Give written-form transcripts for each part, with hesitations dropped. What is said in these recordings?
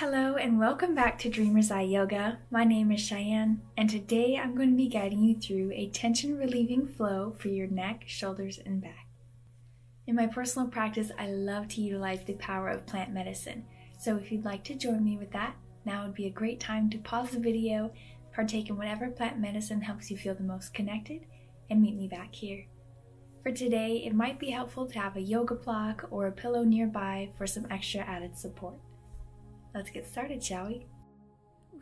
Hello and welcome back to Dreamer's Eye Yoga. My name is Cheyenne and today I'm going to be guiding you through a tension relieving flow for your neck, shoulders, and back. In my personal practice, I love to utilize the power of plant medicine. So if you'd like to join me with that, now would be a great time to pause the video, partake in whatever plant medicine helps you feel the most connected, and meet me back here. For today, it might be helpful to have a yoga block or a pillow nearby for some extra added support. Let's get started, shall we?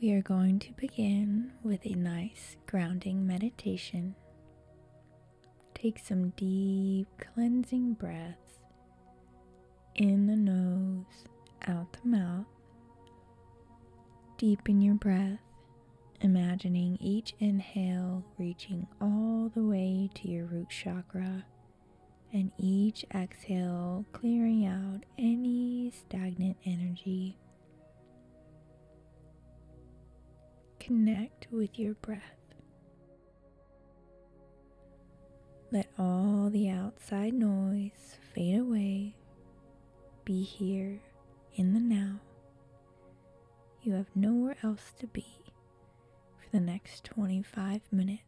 We are going to begin with a nice grounding meditation. Take some deep cleansing breaths in the nose, out the mouth. Deepen your breath, imagining each inhale reaching all the way to your root chakra, and each exhale clearing out any stagnant energy. Connect with your breath. Let all the outside noise fade away. Be here in the now. You have nowhere else to be for the next 25 minutes.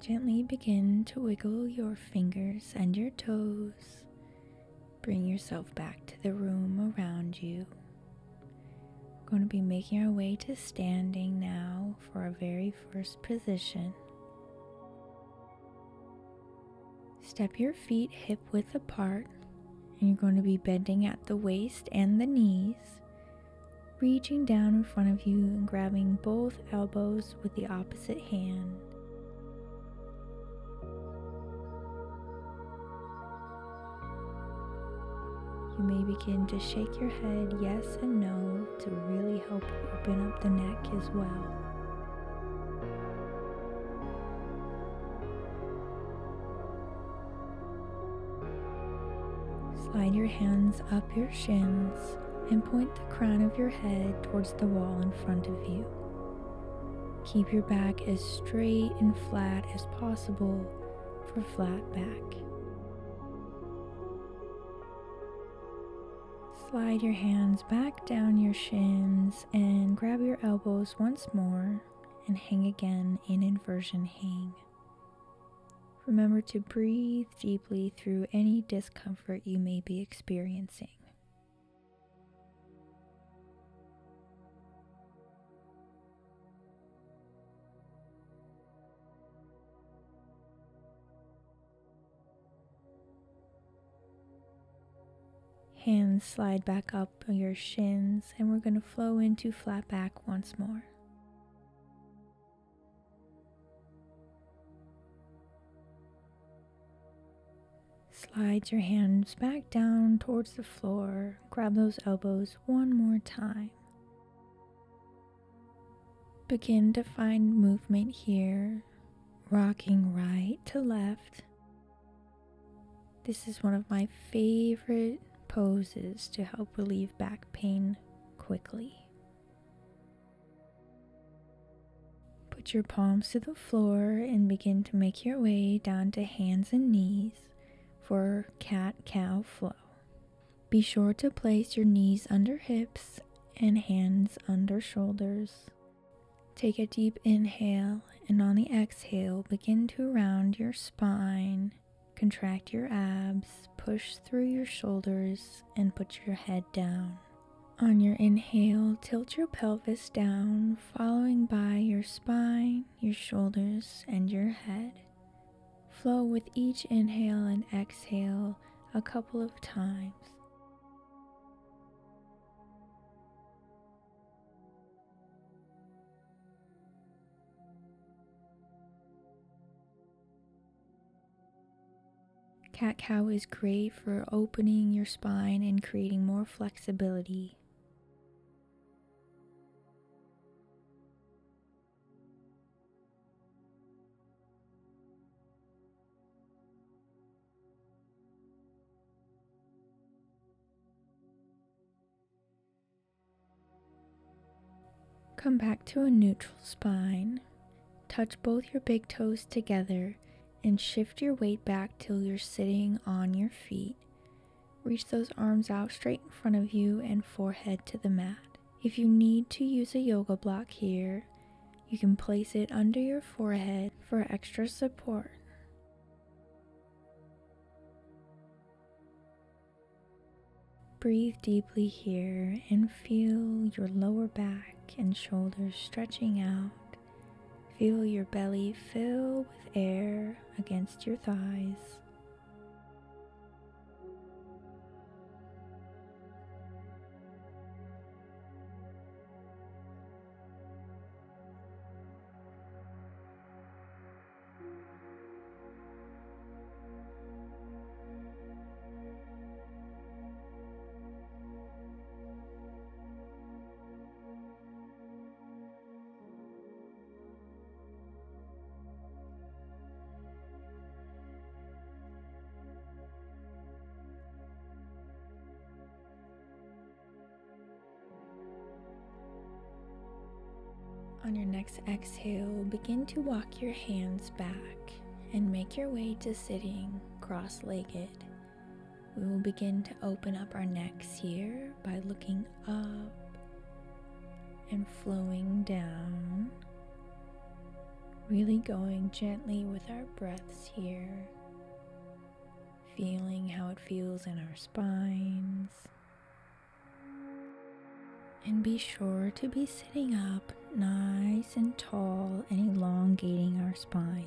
Gently begin to wiggle your fingers and your toes. Bring yourself back to the room around you. We're going to be making our way to standing now for our very first position. Step your feet hip-width apart, and you're going to be bending at the waist and the knees, reaching down in front of you and grabbing both elbows with the opposite hand. You may begin to shake your head yes and no to really help open up the neck as well. Slide your hands up your shins and point the crown of your head towards the wall in front of you. Keep your back as straight and flat as possible for flat back. Slide your hands back down your shins and grab your elbows once more and hang again in inversion hang. Remember to breathe deeply through any discomfort you may be experiencing. Hands slide back up your shins, and we're going to flow into flat back once more. Slide your hands back down towards the floor. Grab those elbows one more time. Begin to find movement here, rocking right to left. This is one of my favorite poses to help relieve back pain quickly. Put your palms to the floor and begin to make your way down to hands and knees for cat-cow flow. Be sure to place your knees under hips and hands under shoulders. Take a deep inhale, and on the exhale, begin to round your spine, contract your abs, push through your shoulders, and put your head down. On your inhale, tilt your pelvis down, following by your spine, your shoulders, and your head. Flow with each inhale and exhale a couple of times. Cacao is great for opening your spine and creating more flexibility. Come back to a neutral spine. Touch both your big toes together and shift your weight back till you're sitting on your feet. Reach those arms out straight in front of you and forehead to the mat. If you need to use a yoga block here, you can place it under your forehead for extra support. Breathe deeply here and feel your lower back and shoulders stretching out. Feel your belly fill with air against your thighs. On your next exhale, begin to walk your hands back and make your way to sitting cross-legged. We will begin to open up our necks here by looking up and flowing down, really going gently with our breaths here, feeling how it feels in our spines. And be sure to be sitting up nice and tall and elongating our spines.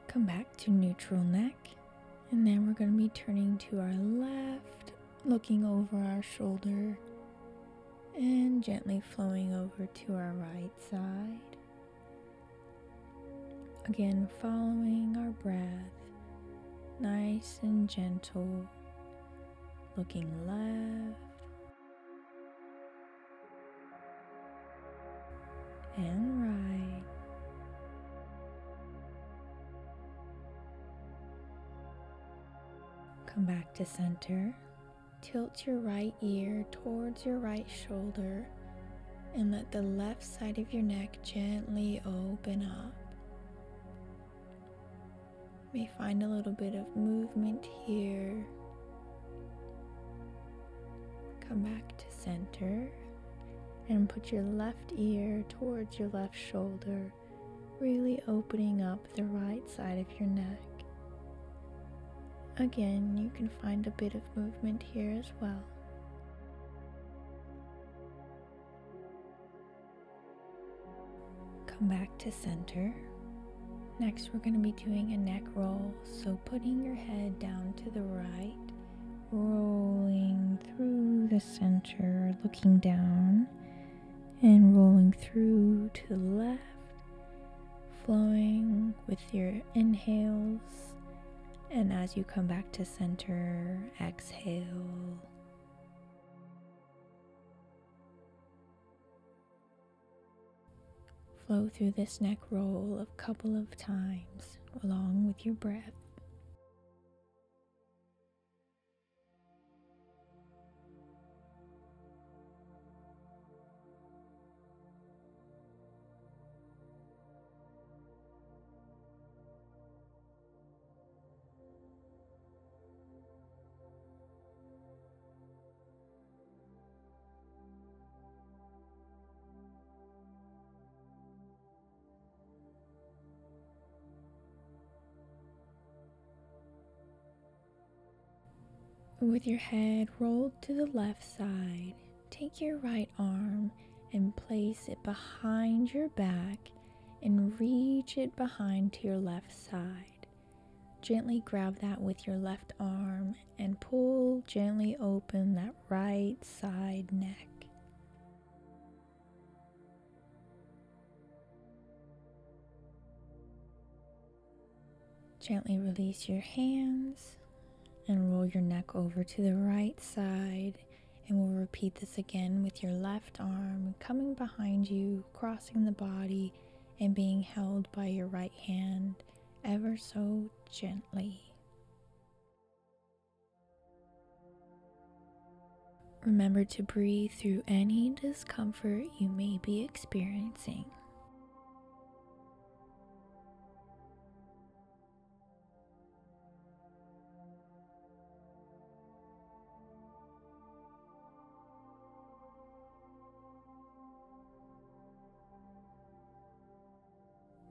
Come back to neutral neck, and then we're going to be turning to our left, looking over our shoulder, and gently flowing over to our right side. Again, following our breath, nice and gentle, looking left and right. Come back to center. Tilt your right ear towards your right shoulder and let the left side of your neck gently open up. You may find a little bit of movement here. Come back to center and put your left ear towards your left shoulder, really opening up the right side of your neck. Again, you can find a bit of movement here as well. Come back to center. Next, we're going to be doing a neck roll, so putting your head down to the right, rolling through the center, looking down, and rolling through to the left, flowing with your inhales, and as you come back to center, exhale. Flow through this neck roll a couple of times along with your breath. With your head rolled to the left side, take your right arm and place it behind your back and reach it behind to your left side. Gently grab that with your left arm and pull gently open that right side neck. Gently release your hands and roll your neck over to the right side, and we'll repeat this again with your left arm coming behind you, crossing the body and being held by your right hand ever so gently. Remember to breathe through any discomfort you may be experiencing.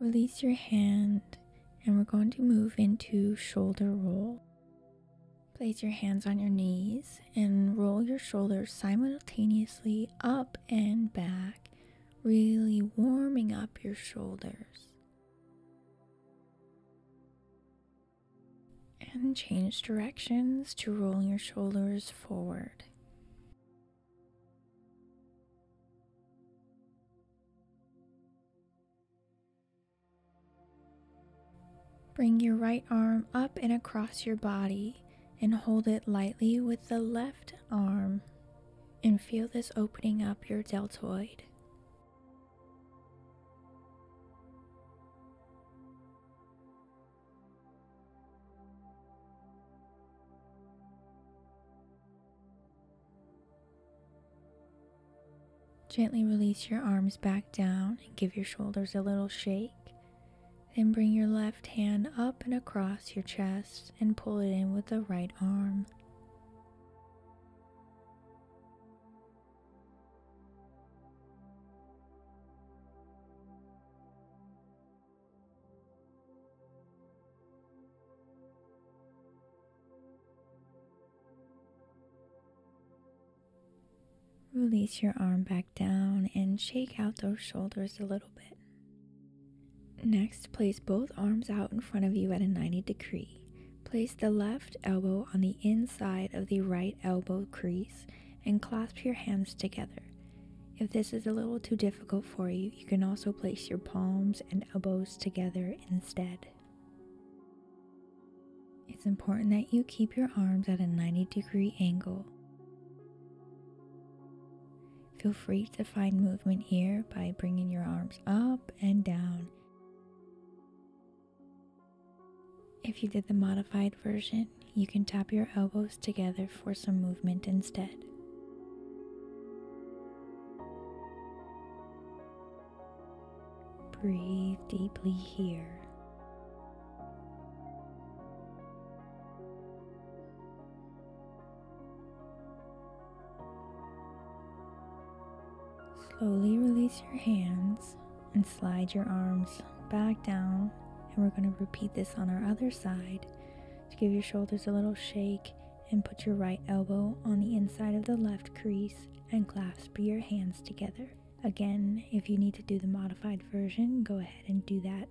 Release your hand, and we're going to move into shoulder roll. Place your hands on your knees and roll your shoulders simultaneously up and back, really warming up your shoulders. And change directions to rolling your shoulders forward. Bring your right arm up and across your body and hold it lightly with the left arm, and feel this opening up your deltoid. Gently release your arms back down and give your shoulders a little shake. Then bring your left hand up and across your chest and pull it in with the right arm. Release your arm back down and shake out those shoulders a little bit. Next, place both arms out in front of you at a 90-degree. Place the left elbow on the inside of the right elbow crease and clasp your hands together. If this is a little too difficult for you, you can also place your palms and elbows together instead. It's important that you keep your arms at a 90-degree angle. Feel free to find movement here by bringing your arms up and down. If you did the modified version, you can tap your elbows together for some movement instead. Breathe deeply here. Slowly release your hands and slide your arms back down. And we're going to repeat this on our other side to give your shoulders a little shake, and put your right elbow on the inside of the left crease and clasp your hands together. Again, if you need to do the modified version, go ahead and do that.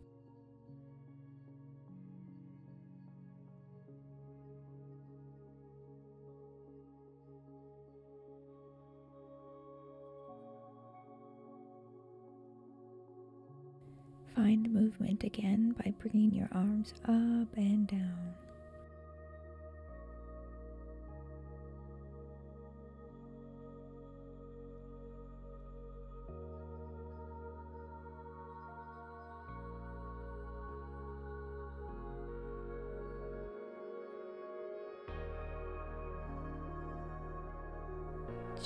Find movement again by bringing your arms up and down.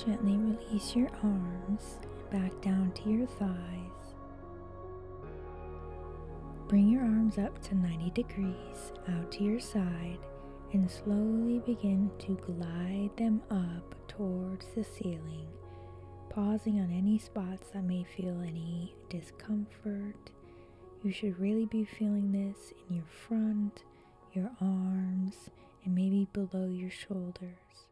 Gently release your arms back down to your thighs. Bring your arms up to 90 degrees out to your side and slowly begin to glide them up towards the ceiling, pausing on any spots that may feel any discomfort. You should really be feeling this in your front, your arms, and maybe below your shoulders.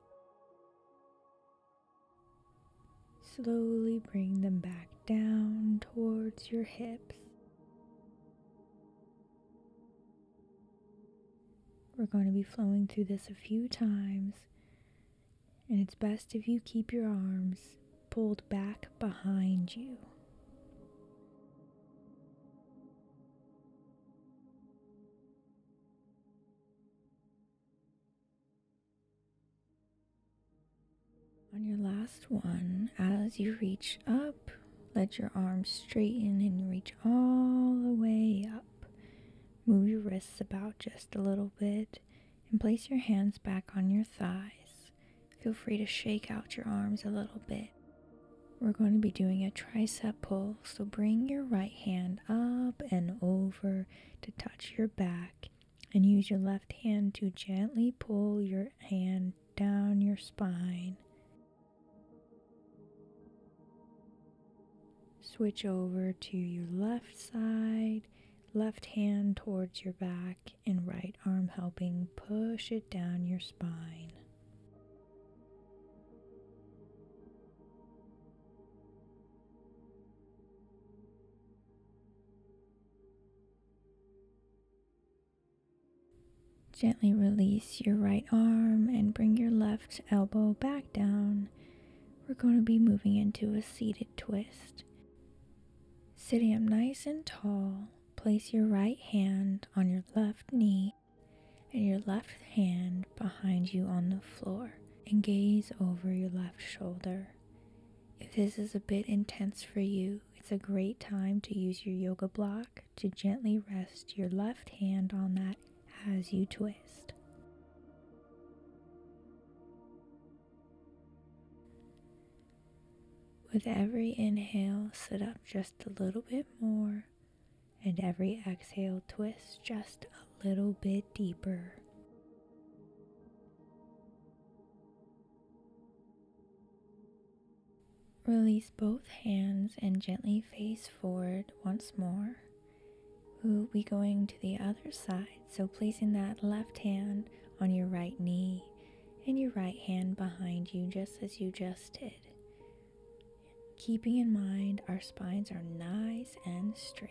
Slowly bring them back down towards your hips. We're going to be flowing through this a few times, and it's best if you keep your arms pulled back behind you. On your last one, as you reach up, let your arms straighten and reach all the way up. Move your wrists about just a little bit and place your hands back on your thighs. Feel free to shake out your arms a little bit. We're going to be doing a tricep pull, so bring your right hand up and over to touch your back and use your left hand to gently pull your hand down your spine. Switch over to your left side, left hand towards your back and right arm helping push it down your spine. Gently release your right arm and bring your left elbow back down. We're going to be moving into a seated twist. Sitting up nice and tall, place your right hand on your left knee and your left hand behind you on the floor and gaze over your left shoulder. If this is a bit intense for you, it's a great time to use your yoga block to gently rest your left hand on that as you twist. With every inhale, sit up just a little bit more, and every exhale, twist just a little bit deeper. Release both hands and gently face forward once more. We'll be going to the other side, so placing that left hand on your right knee and your right hand behind you just as you just did. Keeping in mind our spines are nice and straight.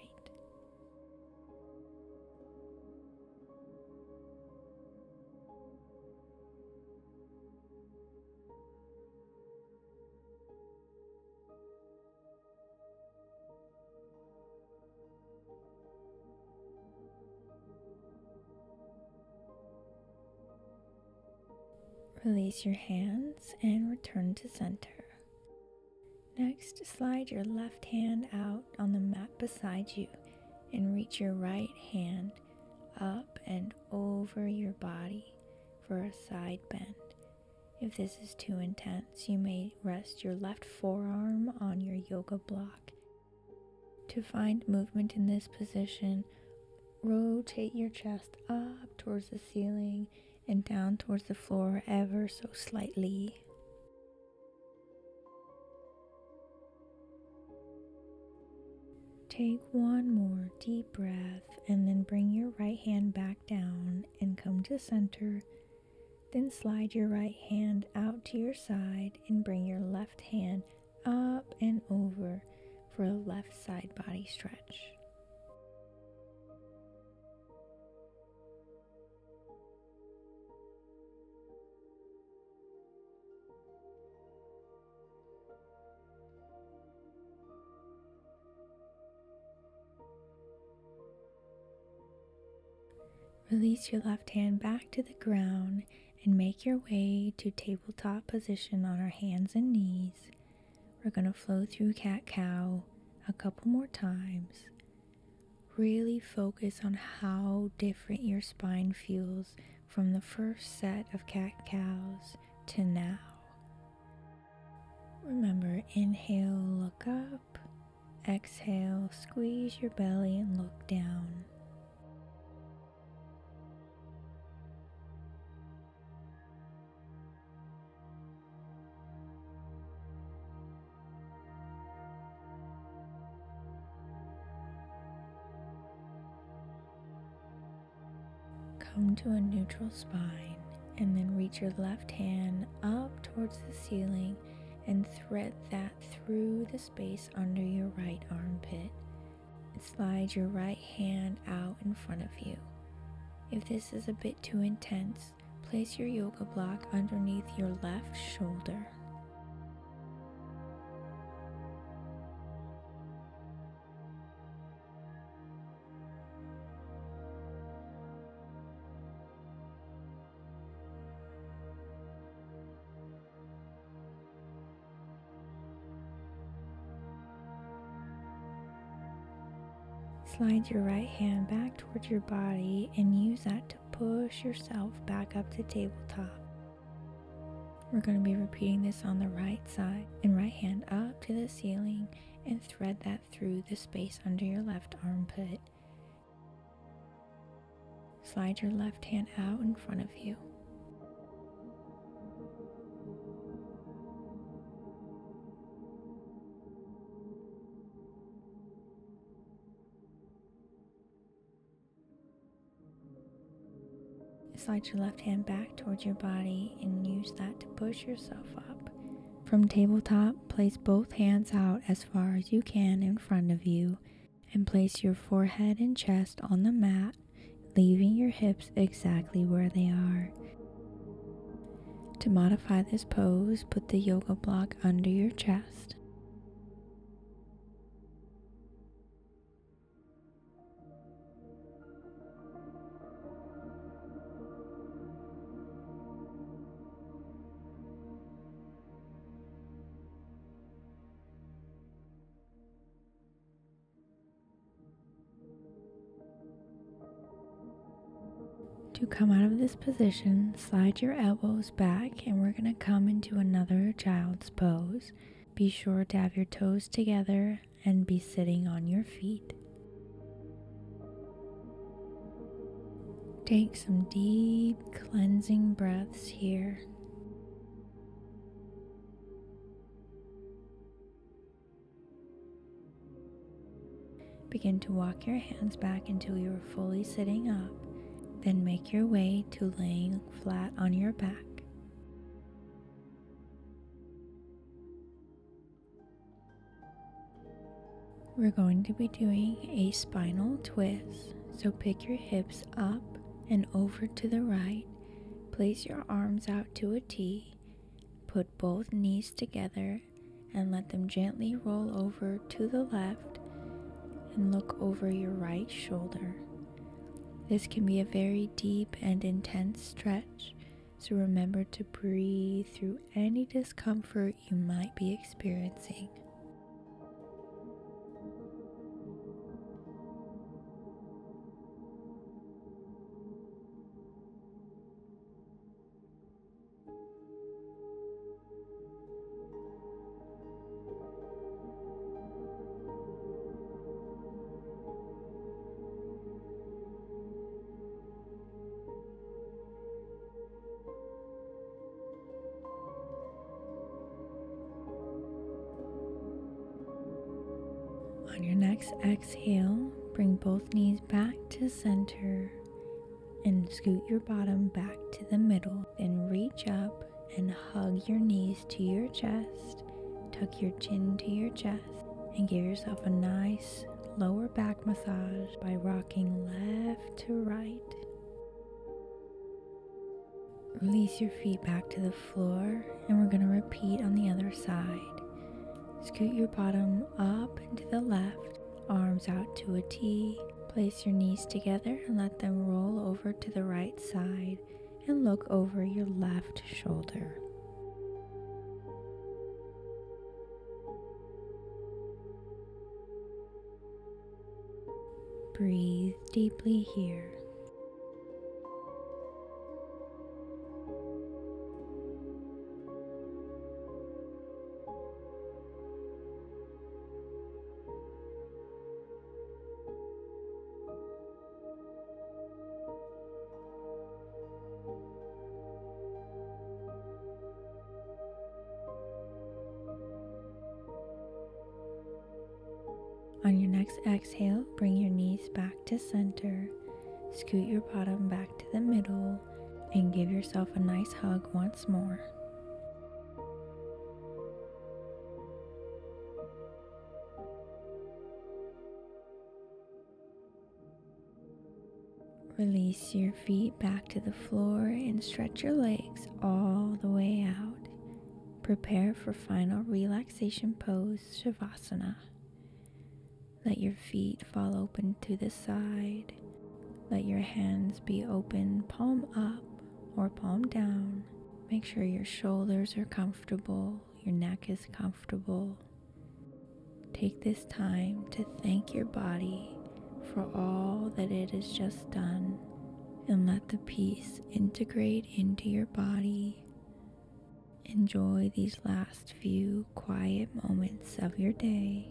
Release your hands and return to center. Next, slide your left hand out on the mat beside you and reach your right hand up and over your body for a side bend. If this is too intense, you may rest your left forearm on your yoga block. To find movement in this position, rotate your chest up towards the ceiling and down towards the floor ever so slightly. Take one more deep breath and then bring your right hand back down and come to center. Then slide your right hand out to your side and bring your left hand up and over for a left side body stretch. Release your left hand back to the ground and make your way to tabletop position on our hands and knees. We're going to flow through cat-cow a couple more times. Really focus on how different your spine feels from the first set of cat-cows to now. Remember, inhale, look up. Exhale, squeeze your belly and look down. Come to a neutral spine And then reach your left hand up towards the ceiling and thread that through the space under your right armpit. And slide your right hand out in front of you. If this is a bit too intense, place your yoga block underneath your left shoulder. Slide your right hand back towards your body and use that to push yourself back up to tabletop. We're going to be repeating this on the right side, and right hand up to the ceiling and thread that through the space under your left armpit. Slide your left hand out in front of you. Slide your left hand back towards your body and use that to push yourself up. From tabletop, place both hands out as far as you can in front of you and place your forehead and chest on the mat, leaving your hips exactly where they are. To modify this pose, put the yoga block under your chest. To come out of this position, slide your elbows back and we're going to come into another child's pose. Be sure to have your toes together and be sitting on your feet. Take some deep cleansing breaths here. Begin to walk your hands back until you are fully sitting up. Then make your way to laying flat on your back. We're going to be doing a spinal twist, so pick your hips up and over to the right. Place your arms out to a T. Put both knees together and let them gently roll over to the left and look over your right shoulder. This can be a very deep and intense stretch, so remember to breathe through any discomfort you might be experiencing. On your next exhale, bring both knees back to center and scoot your bottom back to the middle. Then reach up and hug your knees to your chest, tuck your chin to your chest, and give yourself a nice lower back massage by rocking left to right. Release your feet back to the floor, and we're going to repeat on the other side. Scoot your bottom up and to the left, arms out to a T. Place your knees together and let them roll over to the right side and look over your left shoulder. Breathe deeply here. On your next exhale, bring your knees back to center, scoot your bottom back to the middle, and give yourself a nice hug once more. Release your feet back to the floor and stretch your legs all the way out. Prepare for final relaxation pose, Shavasana. Let your feet fall open to the side. Let your hands be open, palm up or palm down. Make sure your shoulders are comfortable, your neck is comfortable. Take this time to thank your body for all that it has just done, and let the peace integrate into your body. Enjoy these last few quiet moments of your day.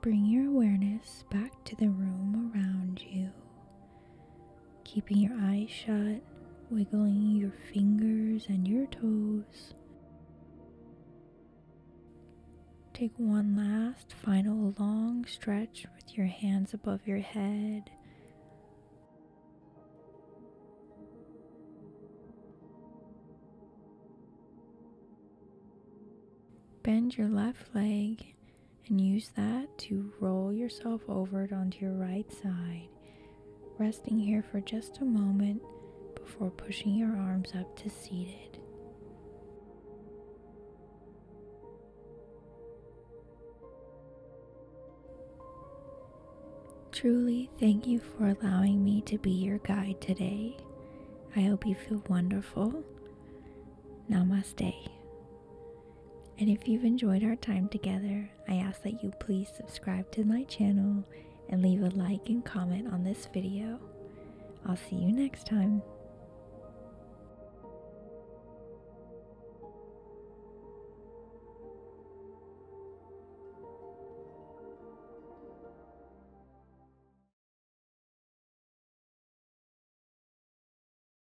Bring your awareness back to the room around you, keeping your eyes shut, wiggling your fingers and your toes. Take one last final long stretch with your hands above your head. Bend your left leg and use that to roll yourself over onto your right side, resting here for just a moment before pushing your arms up to seated. Truly, thank you for allowing me to be your guide today. I hope you feel wonderful. Namaste. And if you've enjoyed our time together, I ask that you please subscribe to my channel and leave a like and comment on this video. I'll see you next time.